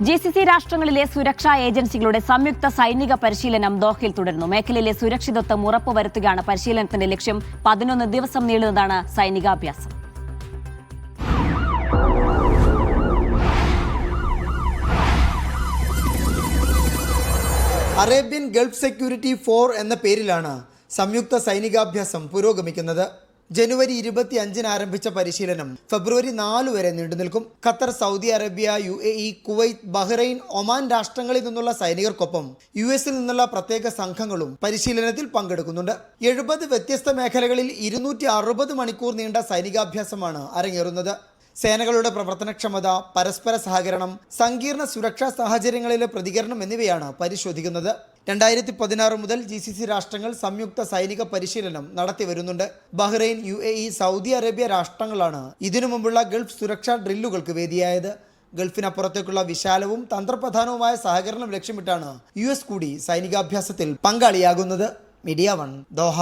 GCC രാഷ്ട്രങ്ങളിലെ സുരക്ഷാ ഏജൻസികളുടെ സംയുക്ത സൈനിക പരിശീലനം ദോഹയിൽ തുടരുന്നു. മേഖലയിലെ സുരക്ഷിതത്വം ഉറപ്പുവരുത്തുകയാണ് പരിശീലനത്തിന്റെ ലക്ഷ്യം. 11 ദിവസം നീളുന്നതാണ് സൈനികാഭ്യാസം. അറേബ്യൻ ഗൾഫ് സെക്യൂരിറ്റി 4 എന്ന പേരിലാണ് സംയുക്ത സൈനികാഭ്യാസം പുരോഗമിക്കുന്നത്. ജനുവരി 25-ന് ആരംഭിച്ച പരിശീലനം ഫെബ്രുവരി 4 വരെ നീണ്ടുനിൽക്കും. Qatar, Saudi Arabia, UAE, Kuwait, Bahrain, Oman രാഷ്ട്രങ്ങളിൽ നിന്നുള്ള സൈനികർക്കൊപ്പം US നിന്നുള്ള പ്രത്യേക സംഘങ്ങളും പരിശീലനത്തിൽ പങ്കെടുക്കുന്നുണ്ട്. 70 വ്യത്യസ്ത മേഖലകളിൽ 260 മണിക്കൂർ നീണ്ട സൈനികാഭ്യാസമാണ് അരങ്ങേറുന്നത്. സേനകളുടെ പ്രവർത്തനക്ഷമത, പരസ്പര സഹകരണം, സങ്കീർണ സുരക്ഷാ സാഹചര്യങ്ങളിലെ പ്രതികരണം എന്നിവയാണ് പരിശോധിക്കുന്നത്. 2016 മുതൽ GCC രാഷ്ട്രങ്ങൾ സംയുക്ത സൈനിക പരിശീലനം നടത്തി വരുന്നുണ്ട്. ബഹ്റൈൻ, UAE, സൗദി അറേബ്യ രാഷ്ട്രങ്ങളാണ് ഇതിനു മുമ്പുള്ള ഗൾഫ് സുരക്ഷാ ഡ്രില്ലുകൾക്ക് വേദിയായത്. ഗൾഫിനപ്പുറത്തേക്കുള്ള വിശാലവും തന്ത്രപ്രധാനവുമായ സഹകരണം ലക്ഷ്യമിട്ടാണ് US കൂടി സൈനികാഭ്യാസത്തിൽ പങ്കാളിയാകുന്നത്. Media 1, Doha.